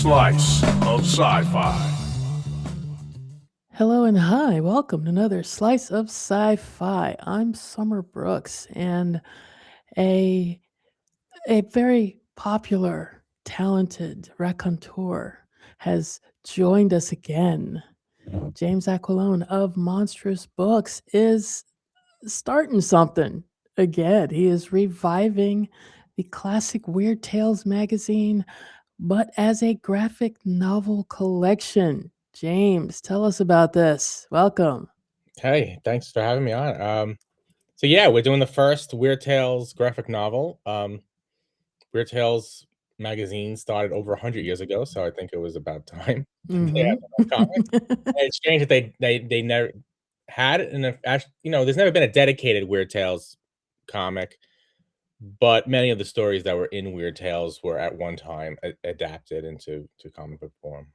Slice of SciFi. Hello and hi, welcome to another Slice of Sci-Fi. I'm Summer Brooks, and a a very popular, talented raconteur has joined us again. James Aquilone of Monstrous Books is starting something again. He is reviving the classic Weird Tales magazine, but as a graphic novel collection. James, tell us about this. Welcome. Hey, thanks for having me on. So yeah, we're doing the first Weird Tales graphic novel. Weird Tales magazine started over 100 years ago, so I think it was about time that they Mhm. had a comic. And it's strange that they never had it, and actually, there's never been a dedicated Weird Tales comic, but many of the stories that were in Weird Tales were at one time adapted into comic book form.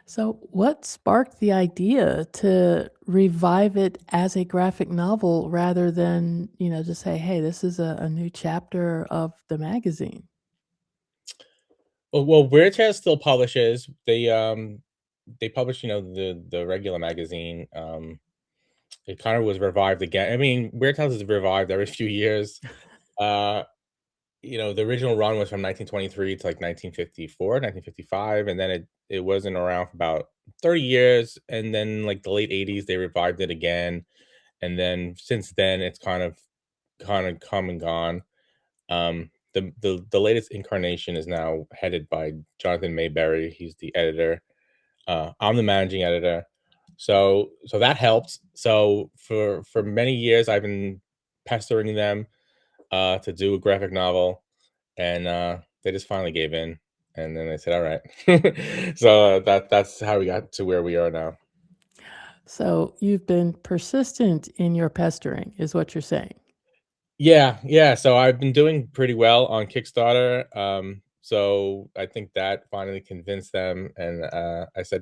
So, what sparked the idea to revive it as a graphic novel rather than, just say, hey, this is a new chapter of the magazine? Well, Weird Tales still publishes. They publish, the regular magazine. It kind of was revived again. I mean, Weird Tales is revived every few years. Uh, the original run was from 1923 to like 1954, 1955, and then it wasn't around for about 30 years, and then like the late 80s they revived it again, and then since then it's kind of come and gone. The latest incarnation is now headed by Jonathan Maberry. He's the editor. I'm the managing editor. So that helped. So for many years I've been pestering them to do a graphic novel, and they just finally gave in, and then they said, "All right." So that's how we got to where we are now. So, you've been persistent in your pestering, is what you're saying. Yeah, yeah. So I've been doing pretty well on Kickstarter. So I think that finally convinced them, and I said,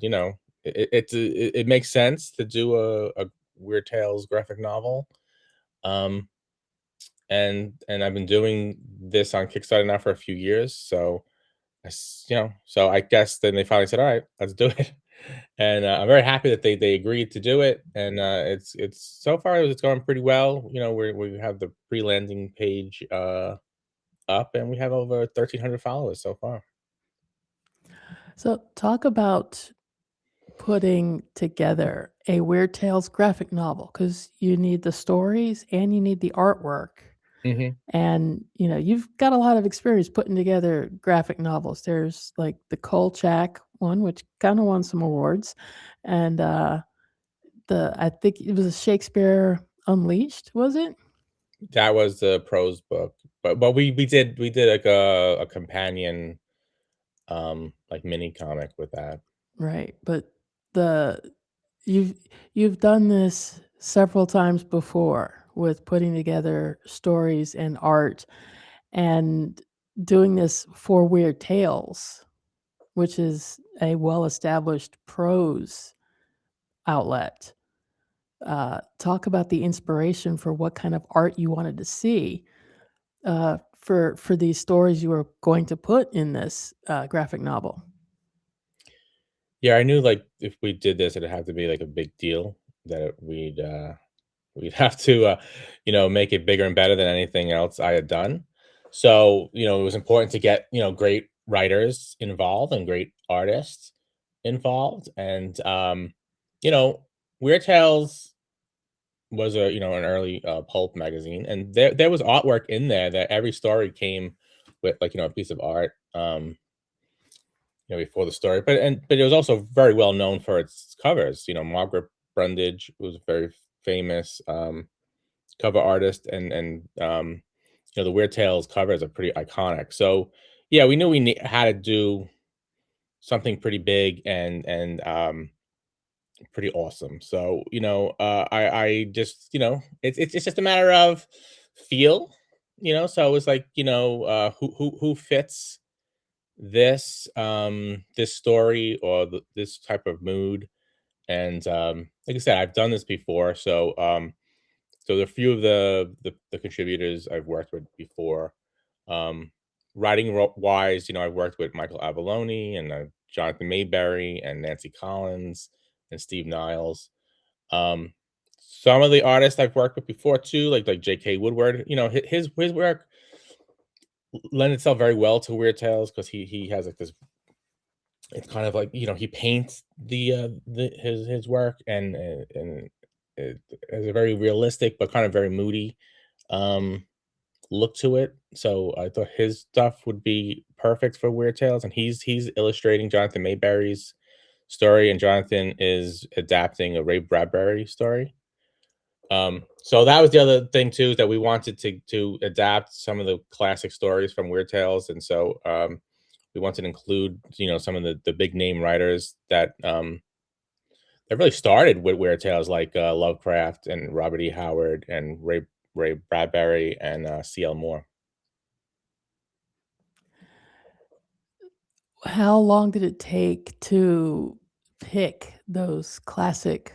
it makes sense to do a Weird Tales graphic novel. Um, and I've been doing this on Kickstarter now for a few years. So so I guess then they finally said, "All right, let's do it." And I'm very happy that they agreed to do it, and it's so far it's going pretty well. We have the pre-landing page up, and we have over 1,300 followers so far. So, talk about putting together a Weird Tales graphic novel because you need the stories and you need the artwork. Hmm. And, you've got a lot of experience putting together graphic novels. There's like the Kolchak one, which kind of won some awards. And I think it was a Shakespeare Unleashed, was it? That was the prose book, but we did like a companion like mini comic with that. Right. But the you've you've done this several times before with putting together stories and art and doing this for Weird Tales, which is a well-established prose outlet. Talk about the inspiration for what kind of art you wanted to see for these stories you were going to put in this graphic novel. Yeah, I knew like if we did this, it'd have to be like a big deal that we'd have to make it bigger and better than anything else I had done. So it was important to get great writers involved and great artists involved, and you know Weird Tales was an early pulp magazine, and there was artwork in there that every story came with like a piece of art. Before the story. But it was also very well known for its covers. Margaret Brundage was a very famous cover artist, and the Weird Tales covers are pretty iconic. So yeah, we knew had to do something pretty big and pretty awesome. So I just it's just a matter of feel. So it was like who fits this story or this type of mood. And like I said, I've done this before, so there are a few of the contributors I've worked with before. um writing wise, I worked with Michael Avalone and Jonathan Maberry and Nancy Collins and Steve Niles. Um, some of the artists I've worked with before too, like J.K. Woodward, his work lend itself very well to Weird Tales because he has like this. It's kind of like he paints his work and it has a very realistic but kind of very moody um look to it. So I thought his stuff would be perfect for Weird Tales, and he's illustrating Jonathan Mayberry's story, and Jonathan is adapting a Ray Bradbury story. So that was the other thing too, is that we wanted to adapt some of the classic stories from Weird Tales, and so we wanted to include some of the big name writers that really started with Weird Tales, like Lovecraft and Robert E. Howard and Ray Bradbury and C.L. Moore. How long did it take to pick those classic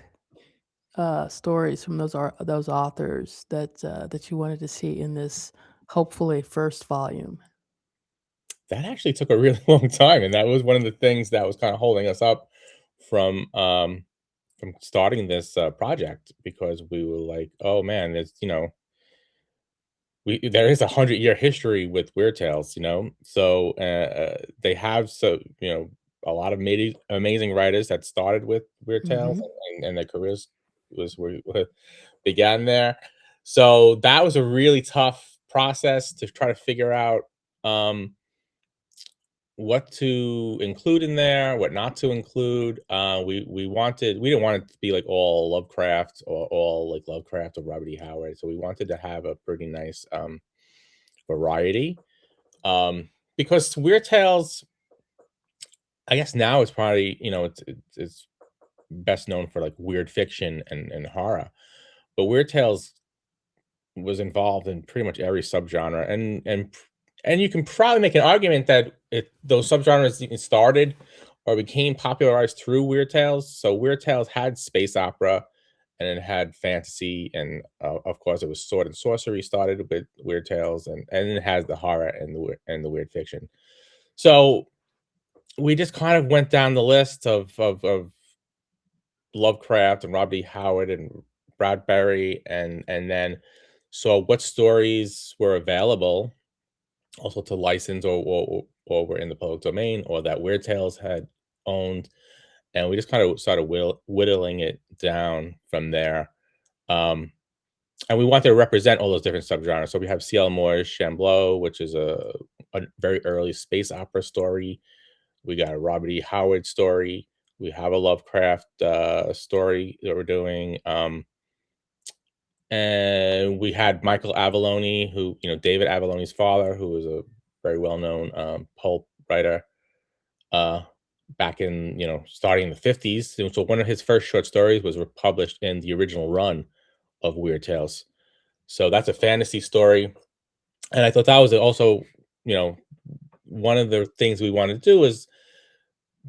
stories from those authors that you wanted to see in this hopefully first volume? That actually took a really long time, and that was one of the things that was kind of holding us up from starting this project, because we were like, oh man, it's there is 100-year history with Weird Tales, so they have a lot of amazing writers that started with Weird Tales, Mhm. and their careers began there. So that was a really tough process to try to figure out um, what to include in there, what not to include. We didn't want it to be like all Lovecraft or all like Lovecraft or Robert E. Howard, so we wanted to have a pretty nice variety. Because Weird Tales, I guess now it's probably it's best known for like weird fiction and horror, but Weird Tales was involved in pretty much every subgenre, and you can probably make an argument that those subgenres even started or became popularized through Weird Tales. So Weird Tales had space opera, and it had fantasy, and of course it was sword and sorcery started with Weird Tales, and it has the horror and the weird fiction. So we just kind of went down the list of Lovecraft and Robert E. Howard and Bradbury, and then saw what stories were available also to license, or were in the public domain, or that Weird Tales had owned, and we just kind of started whittling it down from there. Um, and we want to represent all those different subgenres. So we have C.L. Moore's Shambleau, which is a very early space opera story. We got a Robert E. Howard story. We have a Lovecraft story that we're doing. And we had Michael Avalone, who, David Avalone's father, who was a very well-known pulp writer uh, back in, starting in the 50s. So one of his first short stories was published in the original run of Weird Tales. So that's a fantasy story. And I thought that was also, you know, one of the things we wanted to do was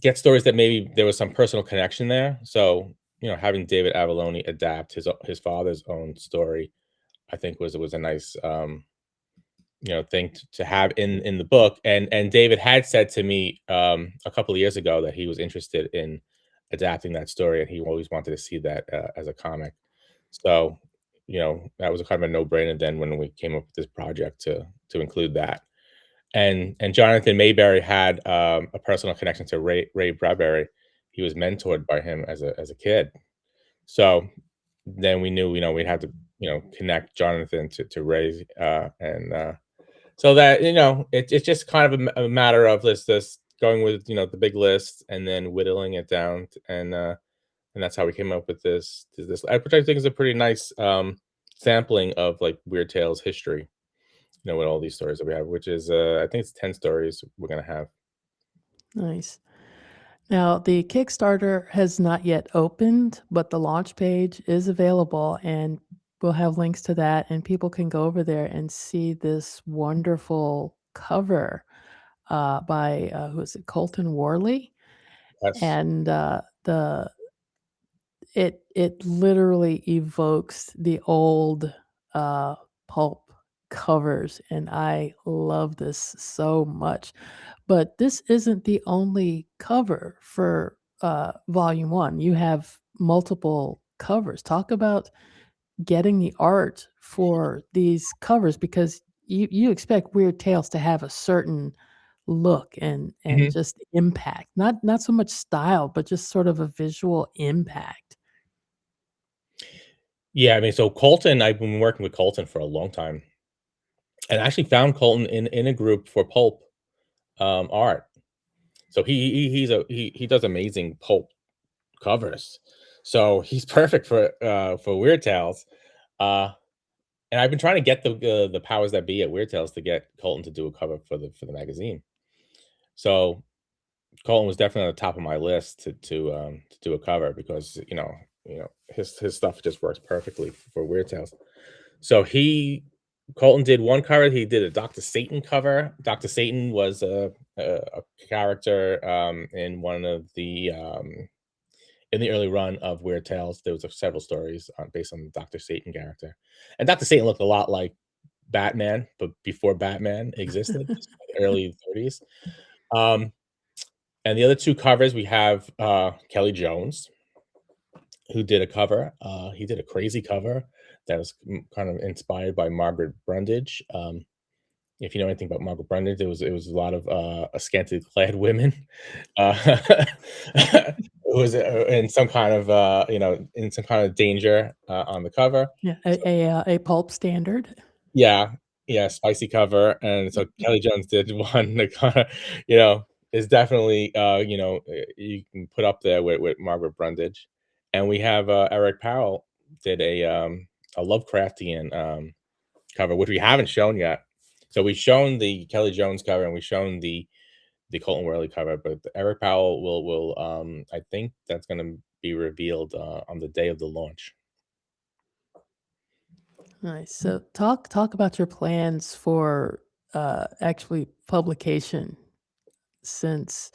get stories that maybe there was some personal connection there. So, having David Avalone adapt his father's own story, I think was a nice thing to have in the book. And David had said to me a couple of years ago that he was interested in adapting that story, and he always wanted to see that as a comic. So, that was a kind of a no-brainer then when we came up with this project to include that. And Jonathan Mayberry had a personal connection to Ray Bradbury. He was mentored by him as a kid. So then we knew, we had to, connect Jonathan to Ray, and so that it's just kind of a matter of this going with the big list and then whittling it down, and that's how we came up with this, which I think is a pretty nice sampling of like Weird Tales history. With all these stories that we have, which is I think it's 10 stories we're gonna have. Nice. Now, the Kickstarter has not yet opened, but the launch page is available, and we'll have links to that, and people can go over there and see this wonderful cover by who is it, Colton Worley, Yes. and the it literally evokes the old uh, pulp covers, and I love this so much. But this isn't the only cover for volume one. You have multiple covers. Talk about getting the art for these covers, because you expect Weird Tales to have a certain look and Mhm. just impact. Not so much style, but just sort of a visual impact. Yeah, I mean, so Colton, I've been working with Colton for a long time, and I actually found Colton in a group for pulp art. So he does amazing pulp covers. So he's perfect for Weird Tales. Uh, and I've been trying to get the powers that be at Weird Tales to get Colton to do a cover for the magazine. So Colton was definitely on the top of my list to do a cover because his stuff just works perfectly for Weird Tales. So Colton did one cover. He did a Dr. Satan cover. Dr. Satan was a character in one of the in the early run of Weird Tales. There was several stories based on the Dr. Satan character, and Dr. Satan looked a lot like Batman, but before Batman existed, just early 30s. Um, and the other two covers we have Kelly Jones, who did a cover. He did a crazy cover that was kind of inspired by Margaret Brundage. If you know anything about Margaret Brundage, it was a lot of scantily clad women. It was in some kind of in some kind of danger on the cover. Yeah, So a pulp standard. yeah, yeah, spicy cover, and so Kelly Jones did one that kinda, is definitely, you can put up there with Margaret Brundage, and we have, Eric Powell did a Lovecraftian, cover, which we haven't shown yet. So we've shown the Kelly Jones cover, and we've shown the Colton Worley cover, but Eric Powell I think that's gonna be revealed, on the day of the launch. Nice. So talk about your plans for actually publication, since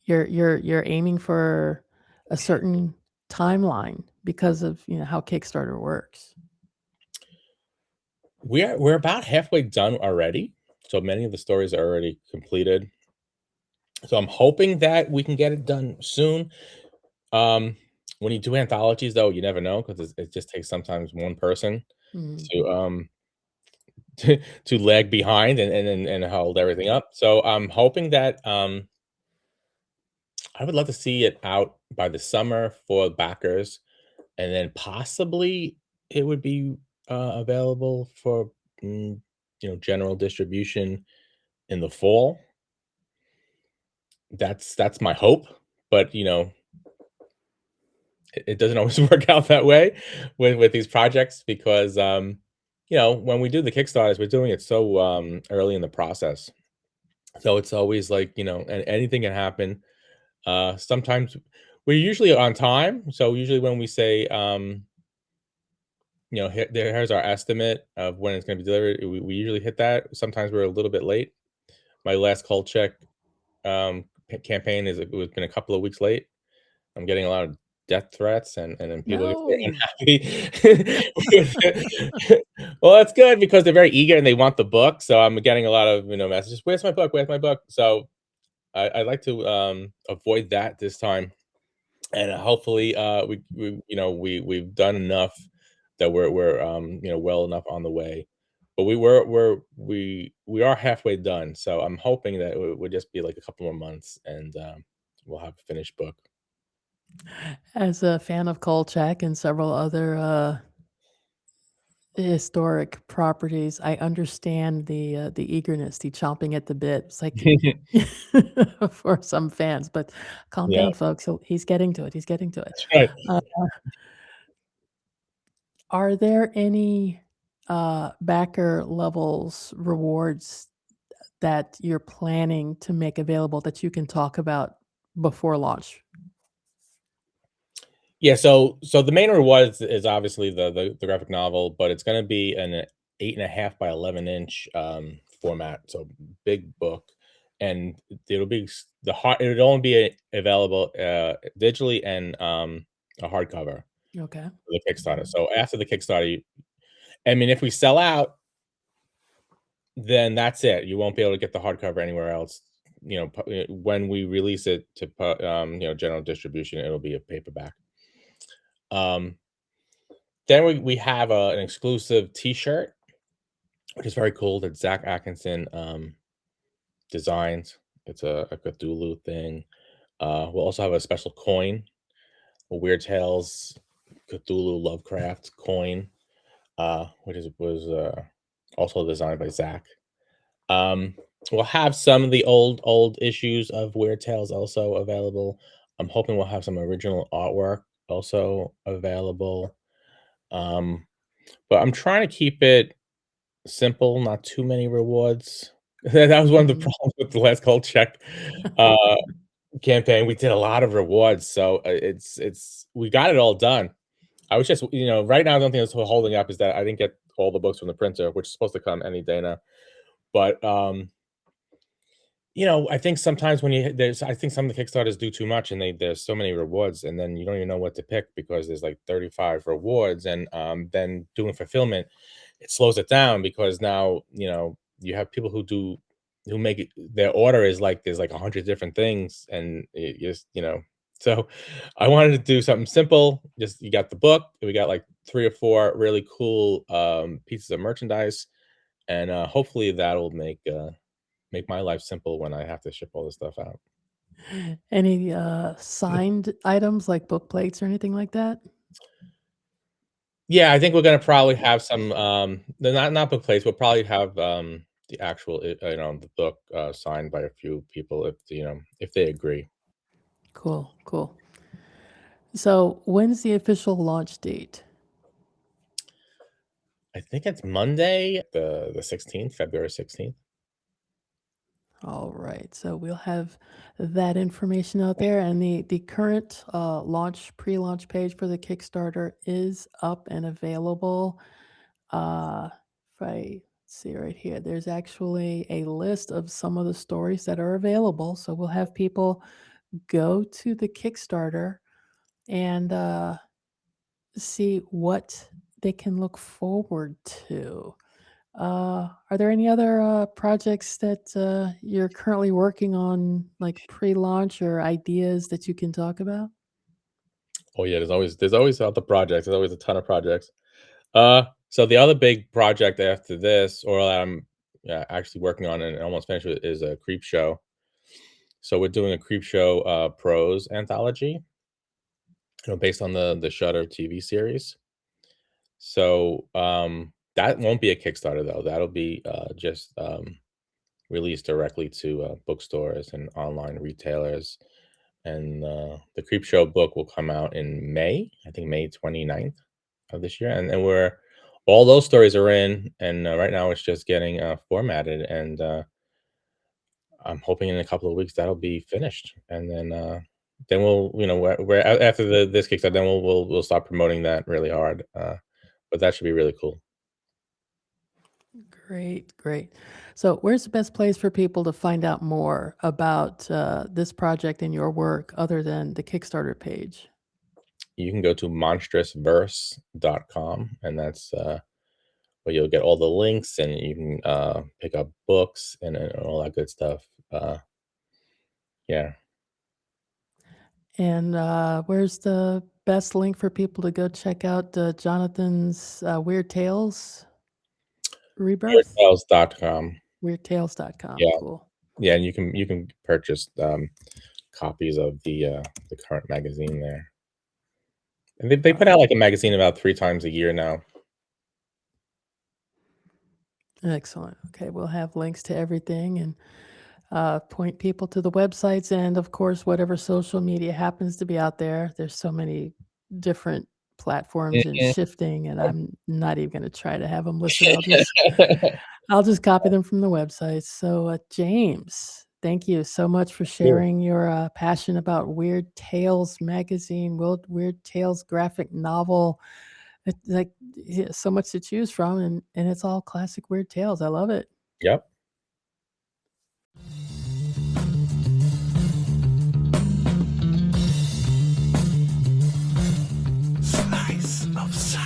you're aiming for a certain timeline because of how Kickstarter works. We're about halfway done already, so many of the stories are already completed. So I'm hoping that we can get it done soon. Um, when you do anthologies, though, you never know because it just takes sometimes one person Mm. to to lag behind and hold everything up. So I'm hoping that I would love to see it out by the summer for backers, and then possibly it would be available for general distribution in the fall. That's my hope, but it doesn't always work out that way with these projects because when we do the Kickstarters, we're doing it so early in the process. So it's always like, and anything can happen. Sometimes we're usually on time. So usually when we say here's our estimate of when it's going to be delivered, we usually hit that. Sometimes we're a little bit late. My last call check campaign is it was been a couple of weeks late. I'm getting a lot of death threats and then people get very No. unhappy. Well, that's good because they're very eager and they want the book. So I'm getting a lot of messages. Where's my book? Where's my book? So I like to avoid that this time, and hopefully we've done enough that we're well enough on the way. But we are halfway done. So I'm hoping that it would just be like a couple more months and we'll have a finished book. As a fan of Kolchak and several other historic properties, I understand the eagerness, the chomping at the bit. It's like for some fans, but calm Yeah, down, folks. He's getting to it. He's getting to it. that's right. Uh, are there any backer levels rewards that you're planning to make available that you can talk about before launch? Yeah, so the main reward is obviously the graphic novel, but it's gonna be an 8.5 by 11-inch format, so big book, and it'll be it'll only be available digitally and a hardcover Okay. for the Kickstarter. So after the Kickstarter, I mean, if we sell out, then that's it. You won't be able to get the hardcover anywhere else. When we release it to general distribution, it'll be a paperback. Um, then we have an exclusive T-shirt, which is very cool, that Zach Atkinson designed. It's a Cthulhu thing. We'll also have a special coin, a Weird Tales Cthulhu Lovecraft coin, which was also designed by Zach. We'll have some of the old issues of Weird Tales also available. I'm hoping we'll have some original artwork also available. But I'm trying to keep it simple, not too many rewards. That was one of the Mhm. problems with the last Cold Check uh, campaign. We did a lot of rewards, so it's we got it all done. I was just, right now, the only thing that's holding up is that I didn't get all the books from the printer, which is supposed to come any day now. But I think sometimes I think some of the Kickstarters do too much, and there's so many rewards, and then you don't even know what to pick because there's like 35 rewards, and then doing fulfillment, it slows it down because now you have people who make it, their order is like there's like 100 different things, and it just so I wanted to do something simple. Just, you got the book, we got like 3 or 4 really cool pieces of merchandise, and hopefully that'll make my life simple when I have to ship all this stuff out. Any signed items like book plates or anything like that? Yeah, I think we're gonna probably have some, not book plates. We'll probably have, the actual, the book, signed by a few people if they agree. Cool, cool. So when's the official launch date? I think it's Monday, the 16th, February 16th. All right, so we'll have that information out there, and the current pre-launch page for the Kickstarter is up and available. If I see right here, there's actually a list of some of the stories that are available. So we'll have people go to the Kickstarter and see what they can look forward to. Are there any other projects that you're currently working on, like pre-launch, or ideas that you can talk about? Oh, yeah, there's always other projects. There's always a ton of projects. So the other big project after this, or that I'm, yeah, actually working on and almost finished with, is a Creep Show. So we're doing a Creep Show prose anthology, based on the Shudder TV series. So that won't be a Kickstarter though. That'll be just released directly to bookstores and online retailers. And the Creep Show book will come out in May, I think May 29th of this year. And we're all those stories are in, and right now it's just getting formatted, and I'm hoping in a couple of weeks that'll be finished, and then we'll, after this Kickstarter, then we'll start promoting that really hard. But that should be really cool. Great, great. So, where's the best place for people to find out more about this project and your work other than the Kickstarter page? You can go to monstrousverse.com, and that's where you'll get all the links, and you can pick up books and all that good stuff. Yeah. And where's the best link for people to go check out Jonathan's Weird Tales Rebirth? Weirdtales.com. Weirdtales.com. Yeah. Cool. Yeah, and you can purchase copies of the current magazine there. And they put out like a magazine about 3 times a year now. Excellent. Okay, we'll have links to everything and point people to the websites, and of course, whatever social media happens to be out there. There's so many different platforms and Mhm. shifting, and I'm not even going to try to have them listed. I'll just copy them from the website. So, James, thank you so much for Cool. sharing your passion about Weird Tales magazine, Weird Tales graphic novel. It's like, yeah, so much to choose from, and it's all classic Weird Tales. I love it. Yep. Slice of SciFi.